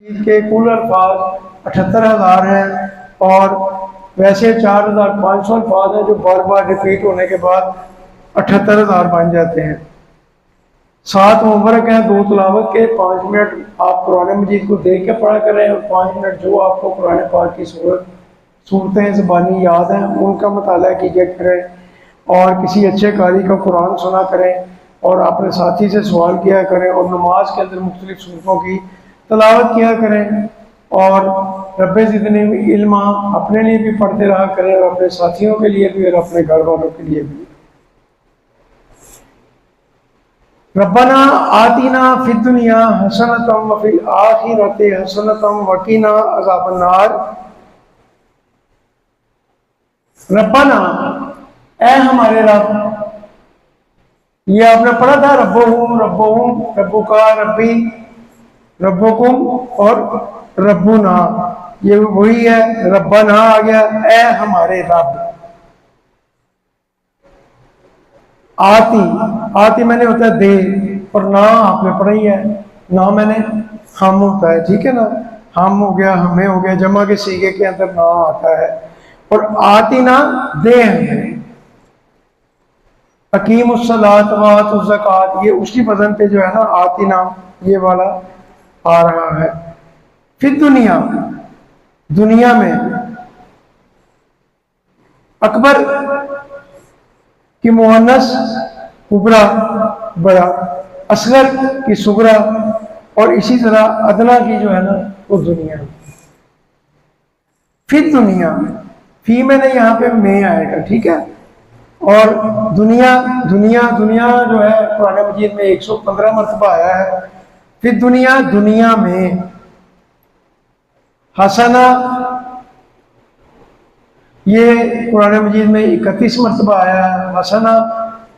کے کل الفاظ 78,000 ہیں اور ویسے 4,500 الفاظ ہیں جو بار بار ریپیٹ ہونے کے بعد 78,000 بن جاتے ہیں۔ 7 ہومورک ہیں، 2 تلاوت کے، 5 منٹ آپ قرآن مجید کو دیکھ کے پڑھا کریں اور 5 منٹ جو آپ کو قرآن پاک کی صورتیں زبانی یاد ہیں ان کا مطالعہ کیجیے کریں اور کسی اچھے قاری کا قرآن سنا کریں اور اپنے ساتھی سے سوال کیا کریں اور نماز کے اندر مختلف صورتوں کی تلاوت کیا کریں اور رب زدنی علما اپنے لیے بھی پڑھتے رہا کریں اور اپنے ساتھیوں کے لیے بھی اور اپنے گھر والوں کے لیے بھی۔ ربنا آتنا فی الدنیا حسنۃ وفی الآخرۃ حسنۃ وقنا عذاب النار۔ ربنا اے ہمارے رب، یہ آپ نے پڑھا تھا ربہم ربہم، ربکا ربی، ربکم اور ربنا، یہ وہی ہے، ربنا آ گیا، اے ہمارے رب۔ آتی آتی میں نے ہوتا ہے دے اور نا آپ نے پڑھا ہی ہے، نا میں نے ہم ہوتا ہے، ٹھیک ہے نا، ہم ہو گیا، ہمیں ہو گیا، جمع کے صیغے کے اندر نا آتا ہے اور آتی نا دے ہمیں۔ اقیم الصلاۃ وآتوا الزکوٰۃ، یہ اسی وزن پہ جو ہے نا آتی نا یہ والا آ رہا ہے۔ پھر دنیا میں اکبر کی مؤنث کبرا بڑا، اصغر کی صغرا اور اسی طرح ادنا کی جو ہے نا وہ دنیا۔ پھر دنیا فی میں نے یہاں پہ میں آئے گا، ٹھیک ہے، اور دنیا دنیا دنیا جو ہے قرآن مجید میں 115 مرتبہ آیا ہے۔ پھر دنیا میں حسنہ یہ قرآن مجید میں 31 مرتبہ آیا ہے۔ حسنہ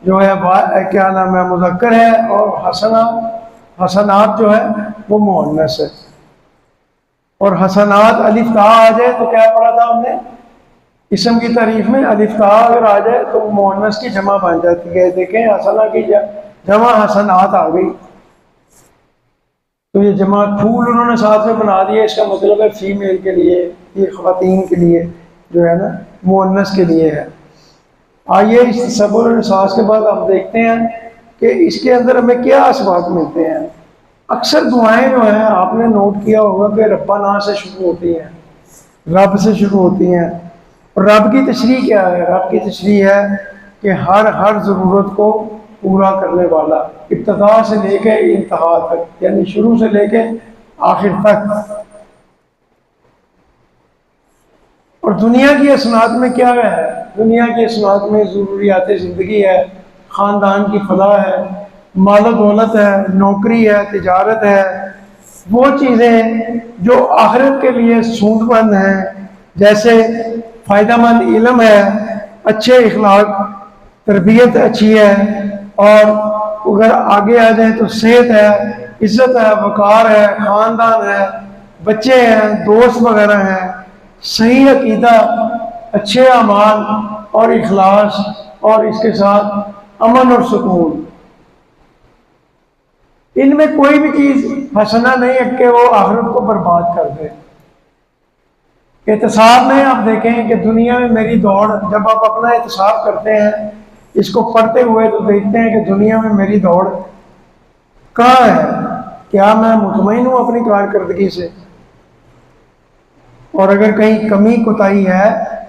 جو ہے کیا نام ہے مذکر ہے اور حسنات جو ہے وہ مؤنث ہے۔ اور حسنات الف تا آ جائے تو کیا پڑھا تھا ہم نے اسم کی تعریف میں، الف تا اگر آ جائے تو مؤنث کی جمع بن جاتی ہے۔ دیکھیں حسنہ کی جمع حسنات آ گئی تو یہ جمع پھول انہوں نے ساتھ میں بنا دیا، اس کا مطلب ہے فیمیل کے لیے، یہ خواتین کے لیے جو ہے نا مؤنث کے لیے ہے۔ آئیے اس تصور اور احساس کے بعد ہم دیکھتے ہیں کہ اس کے اندر ہمیں کیا اسباق ملتے ہیں۔ اکثر دعائیں جو ہیں آپ نے نوٹ کیا ہوگا کہ ربنا سے شروع ہوتی ہیں، رب سے شروع ہوتی ہیں، اور رب کی تشریح کیا ہے؟ رب کی تشریح ہے کہ ہر ضرورت کو پورا کرنے والا، ابتدا سے لے کے انتہا تک، یعنی شروع سے لے کے آخر تک۔ اور دنیا کی اصناعت میں کیا ہے؟ دنیا کی اصناعت میں ضروریات زندگی ہے، خاندان کی فلاح ہے، مال و دولت ہے، نوکری ہے، تجارت ہے، وہ چیزیں جو آخرت کے لیے سود مند ہیں، جیسے فائدہ مند علم ہے، اچھے اخلاق، تربیت اچھی ہے، اور اگر آگے آ جائیں تو صحت ہے، عزت ہے، وقار ہے، خاندان ہے، بچے ہیں، دوست وغیرہ ہیں، صحیح عقیدہ، اچھے اعمال اور اخلاص، اور اس کے ساتھ امن اور سکون۔ ان میں کوئی بھی چیز حسنہ نہیں ہے کہ وہ آخرت کو برباد کر دے۔ احتساب میں آپ دیکھیں کہ دنیا میں میری دوڑ، جب آپ اپنا احتساب کرتے ہیں اس کو پڑھتے ہوئے تو دیکھتے ہیں کہ دنیا میں میری دوڑ کہاں ہے، کیا میں مطمئن ہوں اپنی کارکردگی سے؟ اور اگر کہیں کمی کوتاہی ہے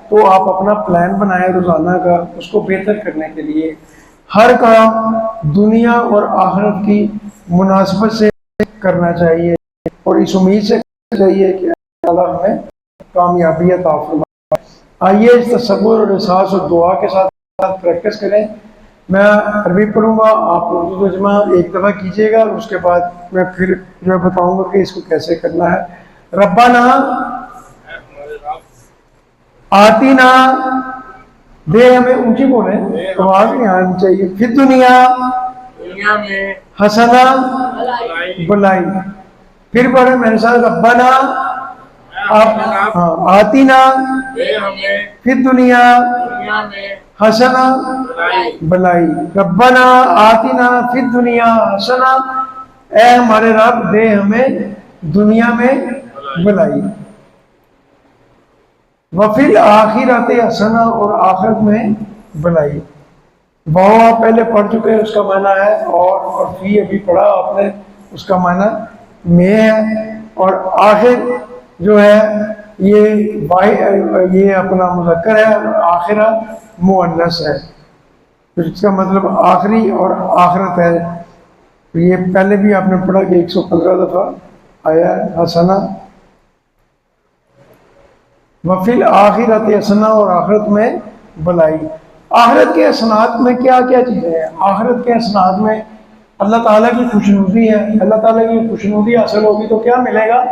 تو آپ اپنا پلان بنائیں روزانہ کا اس کو بہتر کرنے کے لیے۔ ہر کام دنیا اور آخرت کی مناسبت سے کرنا چاہیے اور اس امید سے کرنا چاہیے کہ اللہ ہمیں کامیابی عطا فرمائے۔ آئیے اس تصور اور احساس اور دعا کے ساتھ پریکٹس کریں۔ میں عربی پڑھوں گا، آپ اردو ترجمہ ایک دفعہ کیجیے گا اور اس کے بعد میں پھر جو بتاؤں گا کہ اس کو کیسے کرنا ہے۔ ربنا آتینا، دے ہمیں اونچی بولیں، آواز نہیں آنی چاہیے۔ پھر دنیا میں حسنہ بلائی، پھر پڑھیں میرے ساتھ، ربنا آتینا پھر دنیا میں حسنہ بلائی، ربنا آتینا پھر دنیا حسنہ، اے ہمارے رب دے ہمیں دنیا میں بھلائی، وفی الآخرۃ حسنہ اور آخرت میں بھلائی۔ واو آپ پہلے پڑھ چکے ہیں، اس کا معنی ہے اور فی ابھی پڑھا آپ نے، اس کا معنی میں ہے، اور آخر جو ہے یہ اپنا مذکر ہے، اور آخرہ مؤنث ہے، تو اس کا مطلب آخری اور آخرت ہے۔ یہ پہلے بھی آپ نے پڑھا کہ 115 دفعہ آیا ہے حسنہ، وفی الآخرۃ حسنہ اور آخرت میں بھلائی۔ آخرت کے حسنات میں کیا کیا چیزیں ہیں؟ آخرت کے حسنات میں اللہ تعالیٰ کی خوشنودی ہے، اللہ تعالیٰ کی خوشنودی حاصل ہوگی تو کیا ملے گا؟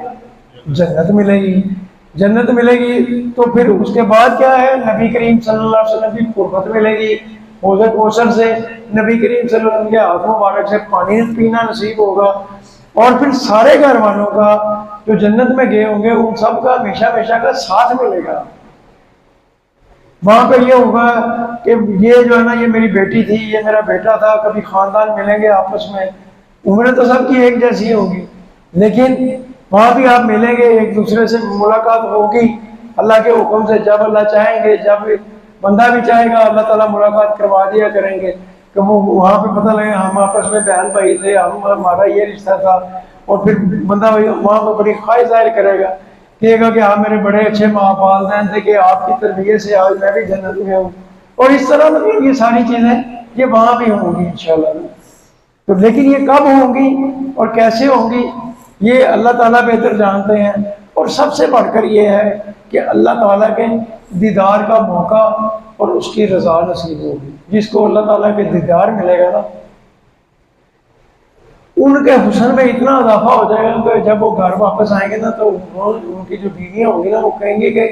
جنت ملے گی، جنت ملے گی تو پھر اس کے بعد کیا ہے؟ نبی کریم صلی اللہ علیہ وسلم کی قربت ملے گی، حوض کوثر سے نبی کریم صلی اللہ علیہ وسلم کے ہاتھ مبارک سے پانی پینا نصیب ہوگا، اور پھر سارے گھر والوں کا جو جنت میں گئے ہوں گے ان سب کا ہمیشہ ہمیشہ کا ساتھ ملے گا۔ وہاں پہ یہ ہوگا کہ یہ جو ہے نا، یہ میری بیٹی تھی، یہ میرا بیٹا تھا، کبھی خاندان ملیں گے آپس میں، عمریں تو سب کی ایک جیسی ہوگی، لیکن وہاں بھی آپ ملیں گے، ایک دوسرے سے ملاقات ہوگی اللہ کے حکم سے، جب اللہ چاہیں گے، جب بندہ بھی چاہے گا اللہ تعالیٰ ملاقات کروا دیا کریں گے، کہ وہ وہاں پہ پتہ لگے ہم آپس میں بہن بھائی تھے، ہمارا یہ رشتہ تھا، اور پھر بندہ وہاں پہ بڑی خواہش ظاہر کرے گا، کہے گا کہ ہاں میرے بڑے اچھے ماں والدین تھے کہ آپ کی تربیت سے آج میں بھی جنت میں ہوں، اور اس طرح مطلب یہ ساری چیزیں یہ وہاں بھی ہوں گی انشاءاللہ۔ تو لیکن یہ کب ہوں گی اور کیسے ہوں گی یہ اللہ تعالیٰ بہتر جانتے ہیں، اور سب سے بڑھ کر یہ ہے کہ اللہ تعالیٰ کے دیدار کا موقع اور اس کی رضا نصیب ہوگی۔ جس کو اللہ تعالیٰ کے دیدار ملے گا نا، ان کے حسن میں اتنا اضافہ ہو جائے گا کہ جب وہ گھر واپس آئیں گے نا تو ان کی جو بیویاں ہوں گی نا، وہ کہیں گے کہ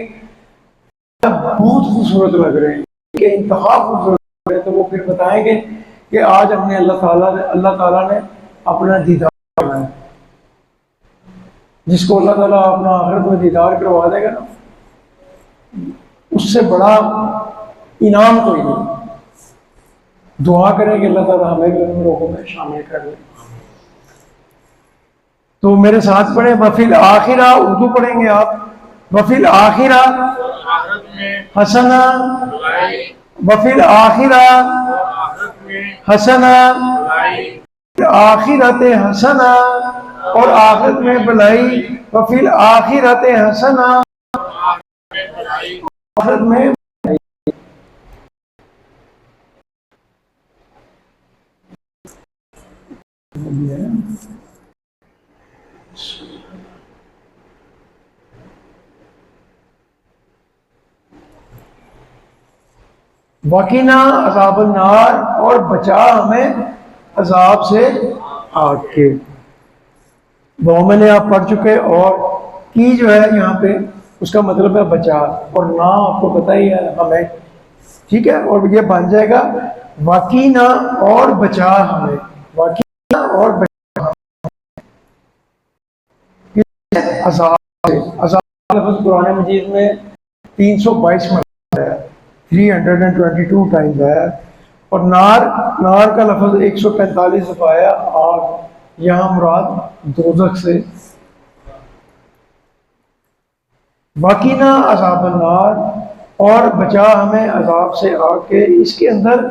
بہت خوبصورت لگ رہے ہیں، کہ انتہا خوبصورت لگ رہے ہیں، تو وہ پھر بتائیں گے کہ آج ہم نے اللہ تعالیٰ نے اپنا دیدار کرنا ہے۔ جس کو اللہ تعالیٰ اپنا آخرت میں دیدار کروا دے گا نا، اس سے بڑا انعام کوئی نہیں۔ دعا کریں کہ اللہ تعالیٰ ہمیں بھی ان لوگوں میں شامل کر لے۔ تو میرے ساتھ پڑھیں، وفی الآخرہ، اردو پڑھیں گے آپ، وفی الآخرہ حسنہ، وفی الآخرہ حسنہ، آخرت حسنہ، اور آخرت میں بھلائی، وفی الآخرت حسنہ، آخرت میں وقنا عذاب النار، اور بچا ہمیں عذاب سے آگ کے۔ میں نے آپ پڑھ چکے، اور کی جو ہے یہاں پہ اس کا مطلب ہے بچا، اور نہ آپ کو پتہ ہی ہے ہمیں، ٹھیک ہے، اور یہ بن جائے گا وقنا اور بچا ہمیں، وقنا اور بچا عذاب سے۔ عذاب لفظ قرآن مجید میں 322 مرتبہ ہے، 322 ٹائمز ہے، اور نار کا لفظ 145 دفعہ آیا، آگ یہاں مراد دوزخ سے۔ وقنا عذاب النار، اور بچا ہمیں عذاب سے آگ کے۔ اس کے اندر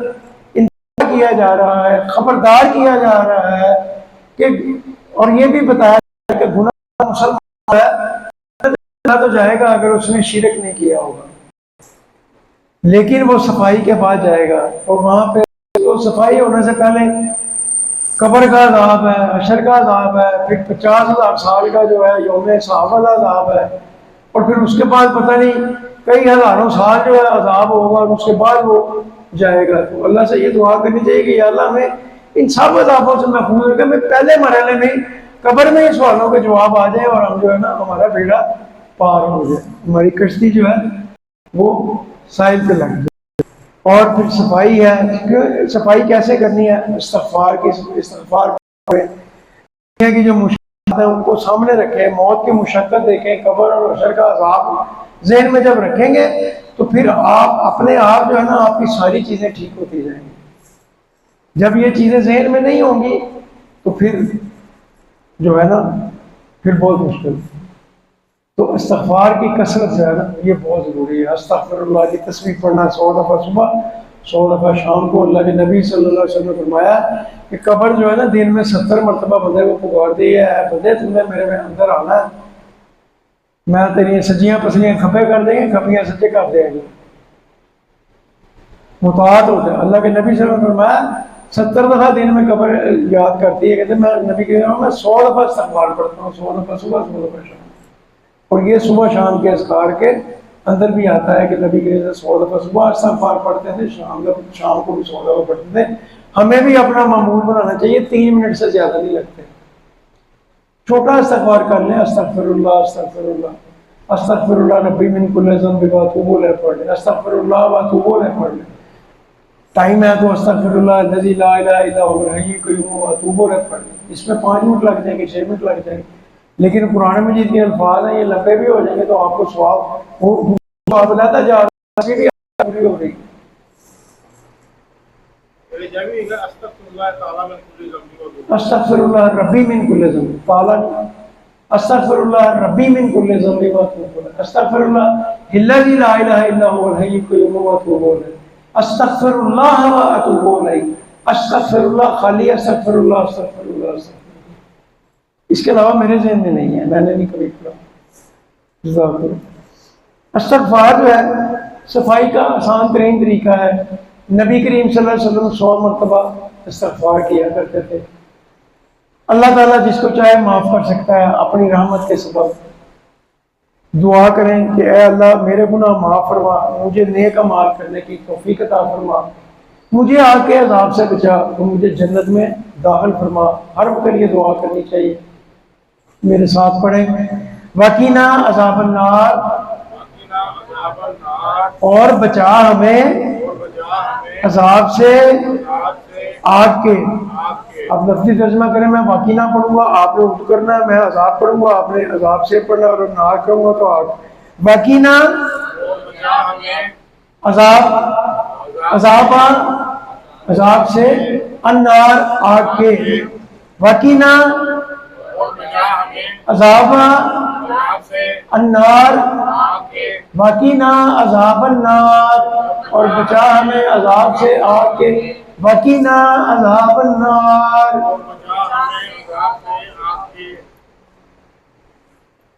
انتباہ کیا جا رہا ہے، خبردار کیا جا رہا ہے کہ، اور یہ بھی بتایا جا رہا ہے کہ گناہ مسلمان ہے تو جائے گا اگر اس نے شرک نہیں کیا ہوگا، لیکن وہ صفائی کے بعد جائے گا، اور وہاں پہ وہ صفائی ہونے سے پہلے قبر کا عذاب ہے، حشر کا عذاب ہے، پھر 50,000 سال کا جو ہے یوم حساب والا عذاب ہے، اور پھر اس کے بعد پتہ نہیں کئی ہزاروں سال جو ہے عذاب ہوگا، اور اس کے بعد وہ جائے گا۔ تو اللہ سے یہ دعا کرنی چاہیے کہ یا اللہ ہمیں ان سب عذابوں سے محفوظ رکھے، ہمیں پہلے مرحلے میں قبر میں ہی سوالوں کے جواب آ جائیں، اور ہم جو ہے نا ہمارا بیڑا پار ہو جائے، ہماری کشتی جو ہے وہ ساحل پہ لگ جائے۔ اور پھر صفائی ہے، صفائی کیسے کرنی ہے؟ استغفار کی جو مشکلات ہیں ان کو سامنے رکھیں، موت کی مشقت دیکھیں، قبر اور حشر کا عذاب ذہن میں جب رکھیں گے تو پھر آپ اپنے آپ جو ہے نا آپ کی ساری چیزیں ٹھیک ہوتی جائیں گی۔ جب یہ چیزیں ذہن میں نہیں ہوں گی تو پھر جو ہے نا پھر بہت مشکل. تو استغفار کی کثرت جو ہے نا یہ بہت ضروری ہے. استغفر اللہ کی تسبیح پڑھنا 100 دفعہ صبح 100 دفعہ شام کو. اللہ کے نبی صلی اللہ علیہ وسلم نے فرمایا کہ قبر جو ہے نا دن میں 70 مرتبہ بندے کو پکارتی ہے, اے بندے تم نے میرے میں اندر آنا ہے, میں تیری سجیاں پسلیاں کھپے کر دیں گے, کھپیاں سجے کر دیں گے. مطاعت ہوتا ہے. اللہ کے نبی صلی اللہ علیہ وسلم نے فرمایا 70 دفعہ دن میں قبر یاد کرتی ہے. کہتے ہیں میں نبی کہہ رہا ہوں میں 100 دفعہ استغفار پڑھتا ہوں, 100 دفعہ صبح 100 دفعہ شام. اور یہ صبح شام کے اذکار کے اندر بھی آتا ہے کہ نبی کے 100 دفعہ صبح استغفار پڑھتے تھے, شام کو بھی 100 دفعہ پڑھتے تھے. ہمیں بھی اپنا معمول بنانا چاہیے, 3 منٹ سے زیادہ نہیں لگتے. چھوٹا استغفار کر لیں, استغفر اللہ استغفر اللہ استغفر اللہ ربی من کل ذنب و اتوب الیہ پڑھ لیں, استغفر اللہ و اتوب الیہ پڑھ لیں. ٹائم ہے تو استغفر اللہ الذی لا الہ الا هو الحی القیوم و اتوب الیہ پڑھ لیں. اس میں 5 منٹ لگ جائیں گے, 6 منٹ لگ جائیں گے, لیکن قرآن مجید کے الفاظ ہیں یہ لمبے بھی ہو جائیں گے تو آپ کو ثواب لاتا جا رہا ہے, پوری ہو رہی. استغفر اللہ ربی من کل ذنب, تعالیٰ استغفر اللہ ربی من کل ذنب و اتوب الیہ, استغفر اللہ الذی لا الہ الا هو الحی القیوم و اتوب الیہ, استغفر اللہ و اتوب الیہ, استغفر اللہ خالی استغفر اللہ استغفر اللہ استغفر. اس کے علاوہ میرے ذہن میں نہیں ہے, میں نے نہیں کبھی پڑھا. استغفار جو ہے صفائی کا آسان ترین طریقہ ہے. نبی کریم صلی اللہ علیہ وسلم 100 مرتبہ استغفار کیا کرتے تھے. اللہ تعالیٰ جس کو چاہے معاف کر سکتا ہے اپنی رحمت کے سبب. دعا کریں کہ اے اللہ میرے گناہ معاف فرما, مجھے نیک اعمال کرنے کی توفیق عطا فرما, مجھے آگ کے عذاب سے بچا, تو مجھے جنت میں داخل فرما. ہر وقت یہ دعا کرنی چاہیے. میرے ساتھ پڑھیں, وقینا عذاب النار, اور بچا ہمیں عذاب سے آگ کے. اب لفظی ترجمہ کریں, میں وقینا پڑھوں گا, آپ نے اردو کرنا ہے, میں عذاب پڑھوں گا, آپ نے عذاب سے پڑھنا, اور نار کہوں گا تو آگ. وقینا عذاب عذاب سے, النار آگ کے, وقینا عذاب النار, وقینا عذاب النار, اور بچا ہمیں عذاب سے آگ کے, وقینا عذاب النار.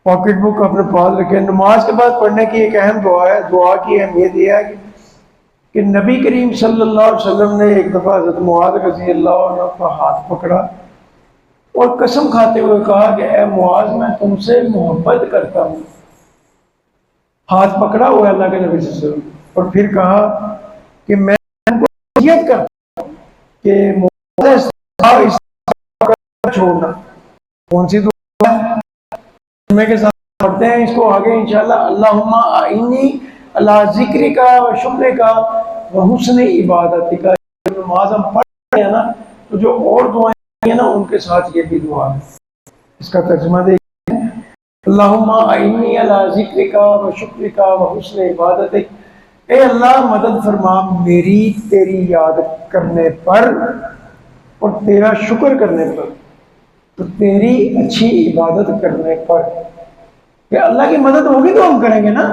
پاکٹ بک اپنے پاس رکھیں. نماز کے بعد پڑھنے کی ایک اہم دعا ہے. دعا کی اہمیت یہ ہے کہ نبی کریم صلی اللہ علیہ وسلم نے ایک دفعہ حضرت معاذ رضی اللہ عنہ کا ہاتھ پکڑا اور قسم کھاتے ہوئے کہا کہ اے معاذ میں تم سے محبت کرتا ہوں. ہاتھ پکڑا ہوا اللہ کے نبی صلی اللہ علیہ وسلم, اور پھر کہا کہ میں ان کو وصیت کرتا ہوں کہ معاذ اس چھوڑنا. کون سی دعا ہے کے ساتھ پڑھتے ہیں اس کو آگے انشاءاللہ. اللہم اعنی علی ذکرک و شکرک و حسن عبادتک. نماز ہم پڑھ رہے ہیں نا تو جو اور دعائیں ہیں نا ان کے ساتھ یہ بھی دعا ہے. اس کا ترجمہ دیکھیں, اللہم اعنی علی ذکرک و شکرک و حسن عبادتک. اے اللہ مدد فرما میری تیری یاد کرنے پر اور تیرا شکر کرنے پر, تو تیری اچھی عبادت کرنے پر. کہ اللہ کی مدد ہوگی تو ہم کریں گے نا,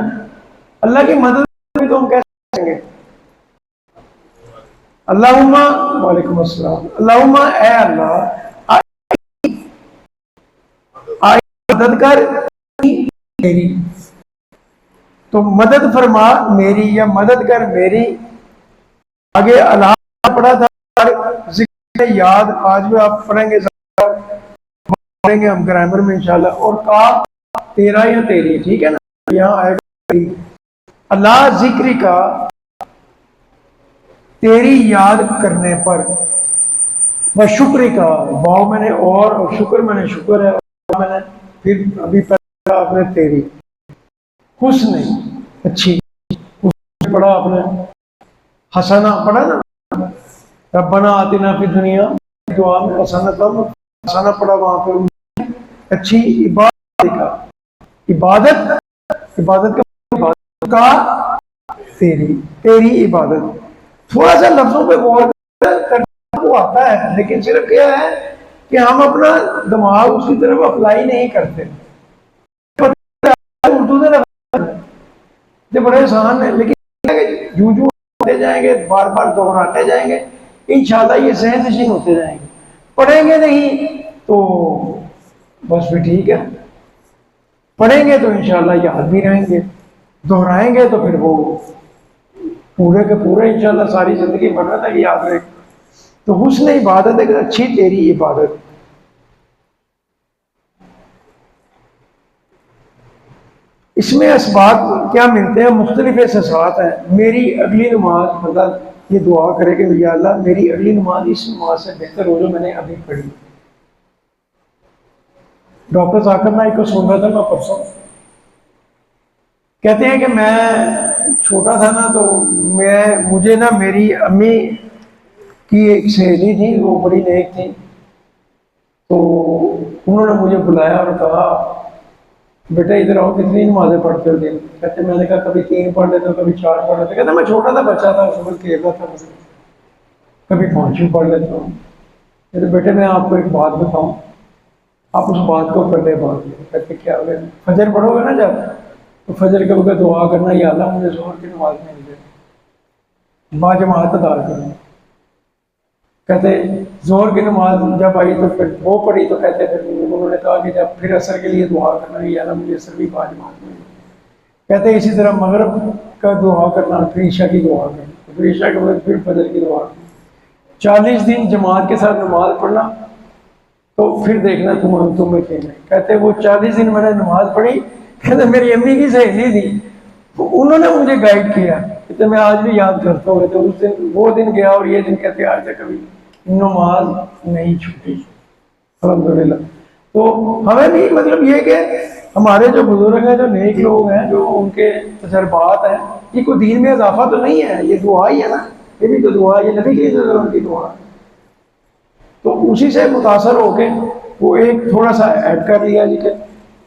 اللہ کی مدد ہوگی تو ہم کیسے کریں گے. اللہم, وعلیکم السلام, اللہم اے اللہ مدد کر میری, تو مدد فرما میری یا مدد کر میری. آگے اللہ پڑھا تھا ذکر یاد, آج بھی آپ پڑھیں گے پڑھیں گے ہم گرامر میں انشاءاللہ. اور کا تیرا یا تیری, ٹھیک ہے نا, یہاں آئے گا اللہ ذکر کا تیری یاد کرنے پر, وہ شکر کا واو میں نے اور شکر میں نے شکر ہے, میں نے پھر ابھی پڑھا آپ نے تیری, حسن اچھی, پڑھا آپ نے حسنہ پڑھا نا, ربنا آتنا فی الدنیا دعا میں حسنہ پڑھا وہاں پہ اچھی عبادت کا, عبادت کا تیری عبادت. تھوڑا سا لفظوں پہ غور کرنا کو آتا ہے, لیکن صرف کیا ہے کہ ہم اپنا دماغ اس کی طرف اپلائی نہیں کرتے. اردو سے یہ بڑے آسان ہے، لیکن جو ہوتے جائیں گے، بار بار دہراتے جائیں گے، انشاءاللہ یہ ذہن نشین ہوتے جائیں گے. پڑھیں گے نہیں تو بس پھر ٹھیک ہے، پڑھیں گے تو انشاءاللہ یاد بھی رہیں گے، دہرائیں گے تو پھر وہ پورے کے پورے انشاءاللہ ساری زندگی بڑھنا تھا کہ یاد رہے. تو حسن عبادت ایک اچھی تیری عبادت. اس میں اسباب کیا ملتے ہیں؟ مختلف احساسات ہیں. میری اگلی نماز، مطلب یہ دعا کرے کہ یا اللہ میری اگلی نماز اس نماز سے بہتر ہو جو میں نے ابھی پڑھی. ڈاکٹر ذاکر نائک کو سن رہا تھا میں پرسوں، کہتے ہیں کہ میں چھوٹا تھا نا تو مجھے نا میری امی کی ایک سہیلی تھی، وہ بڑی نیک تھی، تو انہوں نے مجھے بلایا اور کہا بیٹا ادھر آؤ، کتنی نمازیں پڑھتے ہو دن؟ کہتے میں نے کہا کبھی 3 پڑھ لیتا ہوں، کبھی 4 پڑھ لیتا. کہتے میں چھوٹا تھا، بچہ تھا، اس وقت کھیل رہا تھا، کبھی 5 پڑھ لیتا ہوں. کہتے بیٹے میں آپ کو ایک بات بتاؤں، آپ اس بات کو پڑھ لے بات. کہتے کیا ہوگا؟ فجر پڑھو گے نا جب تو فجر کے وقت دعا کرنا یا اللہ مجھے ظہر کی نماز میں مل جائے، با جماعت ادا کرنا. کہتے ظہر کی نماز جب آئی تو پھر وہ پڑھی تو کہتے پھر انہوں نے کہا کہ جب پھر عصر کے لیے دعا کرنا یا اللہ مجھے عصر بھی با جماعت میں. کہتے اسی طرح مغرب کا دعا کرنا، پھر عشاء کی دعا کرنا، پھر عشاء کے بعد پھر فجر کی دعا کرنا. 40 دن جماعت کے ساتھ نماز پڑھنا تو پھر دیکھنا تمہیں کہنا. کہتے وہ 40 دن میں نے نماز پڑھی. کہتے میری امی کی سہیلی تھی، انہوں نے مجھے گائیڈ کیا. کہتے میں آج بھی یاد کرتا ہوں. تو اس دن وہ دن گیا اور یہ دن کہتے آج تک کبھی نماز نہیں چھوٹی الحمدللہ. تو ہمیں بھی مطلب یہ کہ ہمارے جو بزرگ ہیں، جو نیک لوگ ہیں، جو ان کے تجربات ہیں، یہ کوئی دین میں اضافہ تو نہیں ہے، یہ دعا ہی ہے نا، یہ بھی تو دعا، یہ نبی کی ضرورت کی دعا. تو اسی سے متاثر ہو کے وہ ایک تھوڑا سا ایڈ کر لیا جی کہ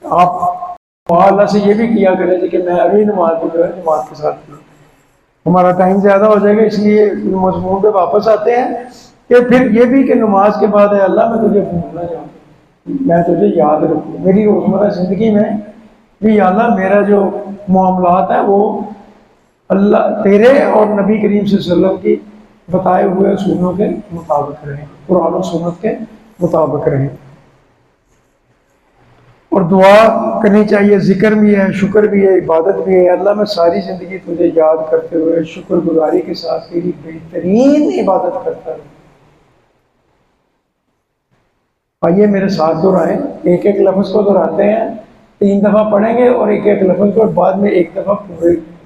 آپ اللہ سے یہ بھی کیا کریں جی کہ میں اگلی نماز کو جو ہے جماعت کے ساتھ پڑھوں. ہمارا ٹائم زیادہ ہو جائے گا، اس لیے مضمون پہ واپس آتے ہیں کہ پھر یہ بھی کہ نماز کے بعد ہے اللہ میں تجھے بھولنا چاہوں، میں تجھے یاد رکھوں میری روزمرہ زندگی میں بھی. یا اللہ میرا جو معاملات ہیں وہ اللہ تیرے اور نبی کریم صلی اللہ علیہ وسلم کی بتائے ہوئے اصولوں کے مطابق رہیں، قرآن و سنت کے مطابق رہیں. اور دعا کرنی چاہیے، ذکر بھی ہے، شکر بھی ہے، عبادت بھی ہے. اللہ میں ساری زندگی تجھے یاد کرتے ہوئے شکر گزاری کے ساتھ تیری بہترین عبادت کرتا ہوں. آئیے میرے ساتھ دہرائیں، ایک ایک لفظ کو دہراتے ہیں. 3 دفعہ پڑھیں گے اور ایک ایک لفظ کو، اور بعد میں ایک دفعہ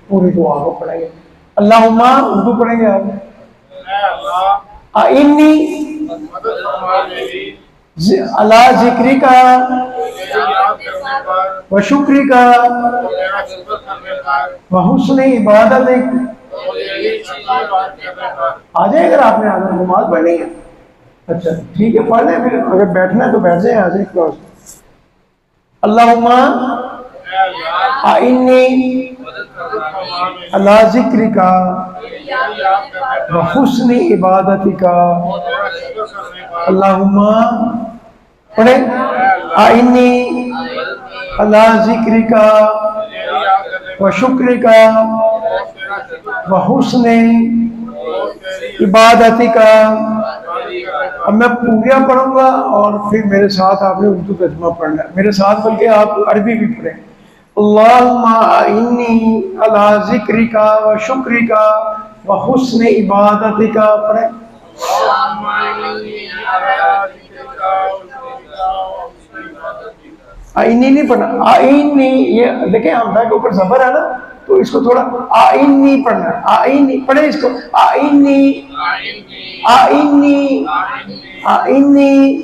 پوری دعا کو پڑھیں گے. اللہم، اردو پڑھیں گے آپ. انی علی ذکری کا و شکری کا و حسن عبادت. آ جائے اگر آپ نے آنا نماز پڑھنی ہے. اچھا ٹھیک ہے پڑھ لیں، پھر اگر بیٹھنا ہے تو بیٹھ جائیں، آ جائیں کلاس. اللہم انی علی ذکرک و حسن عبادتک. اللہم پڑھیں انی علی ذکرک و شکرک و حسن عبادتک. اب میں پوریا پڑھوں گا اور پھر میرے ساتھ آپ نے اردو ترجمہ پڑھنا ہے میرے ساتھ، بلکہ آپ عربی بھی پڑھیں. اللہم انی علی ذکرک و شکرک و حسن عبادتک. پڑھیں. آئینی نہیں پڑھنا، آئینی، یہ دیکھیں ہمزہ کے اوپر زبر ہے نا تو اس کو تھوڑا آئینی پڑھنا ہے. آئینی پڑھیں اس کو. آئینی آئینی آئینی.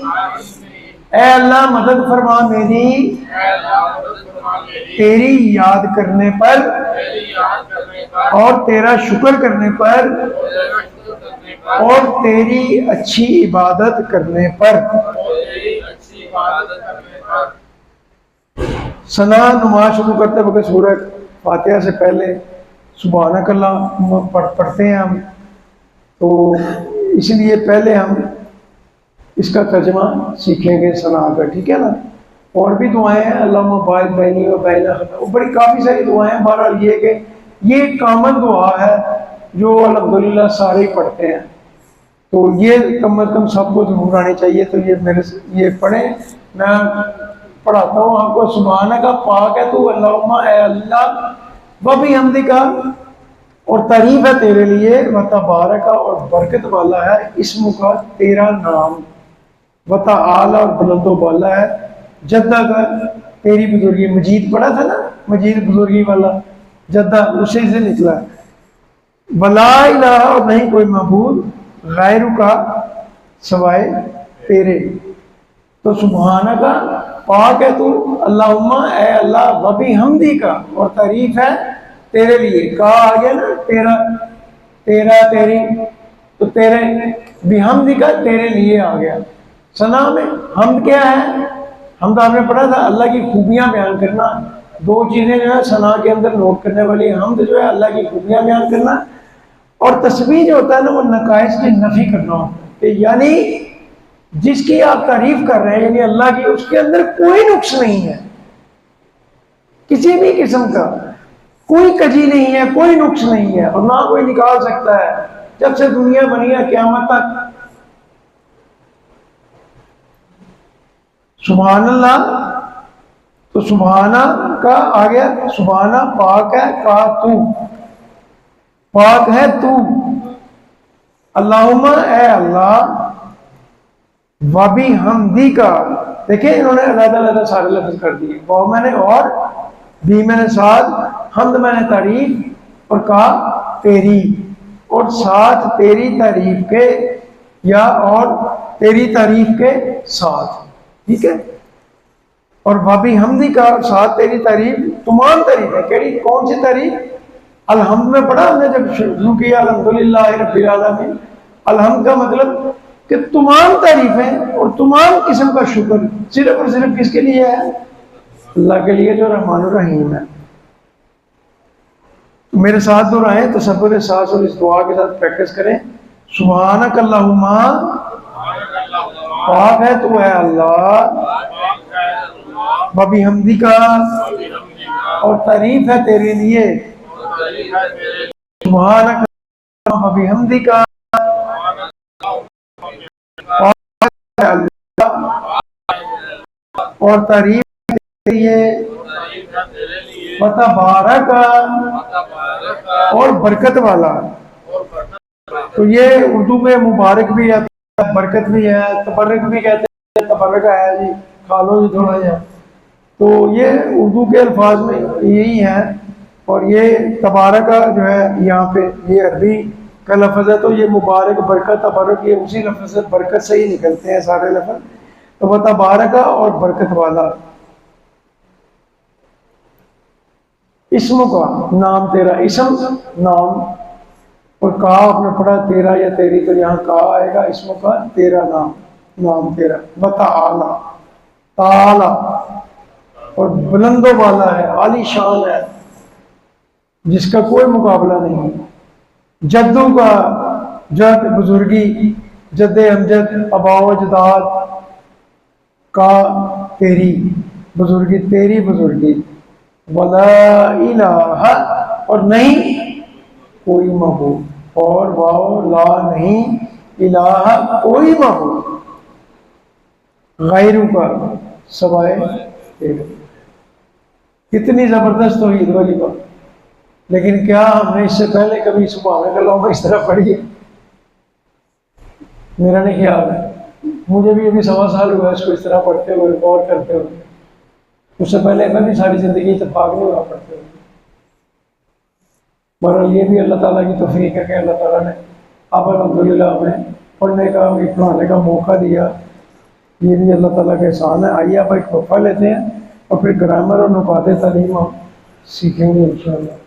اے اللہ مدد فرما میری تیری یاد کرنے پر اور تیرا شکر کرنے پر اور تیری اچھی عبادت کرنے پر. ثنا نماز شروع کرتے وقت سورہ فاتحہ سے پہلے سبحانک اللہ پڑھتے ہیں ہم، تو اس لیے پہلے ہم اس کا ترجمہ سیکھیں گے ثنا کا، ٹھیک ہے نا۔ اور بھی دعائیں ہیں، اللہم باعث بینی و بین خطا، وہ بڑی کافی ساری دعائیں ہیں۔ بہرحال یہ کہ یہ ایک کامن دعا ہے جو الحمدللہ سارے ہی پڑھتے ہیں، تو یہ کم از کم سب کو ضرور آنی چاہیے۔ تو یہ میرے سے یہ پڑھیں، میں پڑھاتا ہوں آپ کو۔ سبحانک پاک ہے تو اللہم اے اللہ، وبحمدک اور تعریف ہے تیرے لیے، وتبارک اور برکت والا ہے، اسم کا تیرا نام، وتعالی اور بلند و بالا ہے، جدہ کا تیری بزرگی، مجید پڑھا تھا نا، مجید بزرگی والا، جدہ اسی سے نکلا ہے، ولا الہ اور نہیں کوئی معبود غیر کا سوائے تیرے۔ تو سبحانہ کا پاک ہے تو اللہم اے اللہ، وبحمدی کا اور تعریف ہے تیرے لیے، کہا آ گیا نا، تیرا تیرا تیری، تو تیرے بحمدی کا تیرے لیے آ گیا۔ ثنا میں حمد کیا ہے؟ حمد آپ نے پڑھا تھا اللہ کی خوبیاں بیان کرنا، دو چیزیں جو ہے ثنا کے اندر نوٹ کرنے والی، حمد جو ہے اللہ کی خوبیاں بیان کرنا، اور تسبیح جو ہوتا ہے نا وہ نقائص کی نفی کرنا ہوتا ہے، یعنی جس کی آپ تعریف کر رہے ہیں یعنی اللہ کی، اس کے اندر کوئی نقص نہیں ہے، کسی بھی قسم کا کوئی کجی نہیں ہے، کوئی نقص نہیں ہے، اور نہ کوئی نکال سکتا ہے جب سے دنیا بنی ہے قیامت تک۔ سبحان اللہ، تو سبحانہ کا آ گیا، سبحانہ پاک ہے کا تو، پاک ہے تو، اللہم اے اللہ، وبحمدی کا، دیکھیں انہوں نے علیحدہ علیحدہ سارے لفظ کر دیے، وہ میں نے اور، بھی میں نے ساتھ، حمد میں نے تعریف، اور کہا تیری، اور ساتھ تیری تعریف کے، یا اور تیری تعریف کے ساتھ، ٹھیک ہے۔ اور وبحمدی کا ساتھ تیری تعریف، تمام تعریف ہے، کیڑی کون سی تعریف؟ الحمد میں پڑھا ہم نے جب شروع کیا الحمدللہ رب العالمین، الحمد کا مطلب کہ تمام تعریفیں اور تمام قسم کا شکر صرف اور صرف کس کے لیے ہے؟ اللہ کے لیے جو رحمان الرحیم ہے۔ میرے ساتھ دہرائیں، تصور احساس اور اس دعا کے ساتھ پریکٹس کریں۔ سبحانک اللہم، پاک ہے تو اے اللہ، وبحمدی کا اور تعریف ہے تیرے لیے، سبحانک وبحمدی کا اور تعریف کے لیے، وتبارک اور برکت والا۔ تو یہ اردو میں مبارک بھی ہے، برکت بھی ہے، تبرک بھی کہتے ہیں، تبرک ہے جی کھا لو جی تھوڑا جا، تو یہ اردو کے الفاظ میں یہی ہے۔ اور یہ تبارک جو ہے یہاں پہ یہ عربی کا لفظ ہے، تو یہ مبارک، برکت، تبرک یہ اسی لفظ سے برکت سے ہی نکلتے ہیں سارے لفظ، تو وہ تبارک اور برکت والا۔ اسم کا نام تیرا، اسم نام، اور کہا آپ نے پڑھا تیرا یا تیری، تو یہاں کہا آئے گا اسم کا تیرا نام، نام تیرا، وتعالی، تعالی، اور بلند و بالا ہے، عالی شان ہے، جس کا کوئی مقابلہ نہیں۔ جدوں کا، جد بزرگی، جد امجد، آبا و اجداد کا تیری بزرگی، تیری بزرگی، ولا الہ اور نہیں کوئی معبود، اور واو لا نہیں، الہ کوئی معبود، غیروں کا سوائے تیرے۔ کتنی زبردست توحید والی بات، لیکن کیا ہم نے اس سے پہلے کبھی سبحانک اللہم اس طرح پڑھی ہے؟ میرا نہیں خیال ہے، مجھے بھی ابھی 1.25 سال ہوا اس کو اس طرح پڑھتے ہوئے، غور کرتے ہوئے، اس سے پہلے میں بھی ساری زندگی اتفاق نہیں ہوا پڑھتے ہوئے۔ بہرحال یہ بھی اللہ تعالیٰ کی توفیق ہے کہ اللہ تعالیٰ نے اب الحمدللہ ہمیں پڑھنے کا، پڑھانے کا موقع دیا، یہ بھی اللہ تعالیٰ کا احسان ہے۔ آئیے آپ ایک وقفہ لیتے ہیں اور پھر گرامر اور نکات تعلیم ہم سیکھیں گے انشاءاللہ۔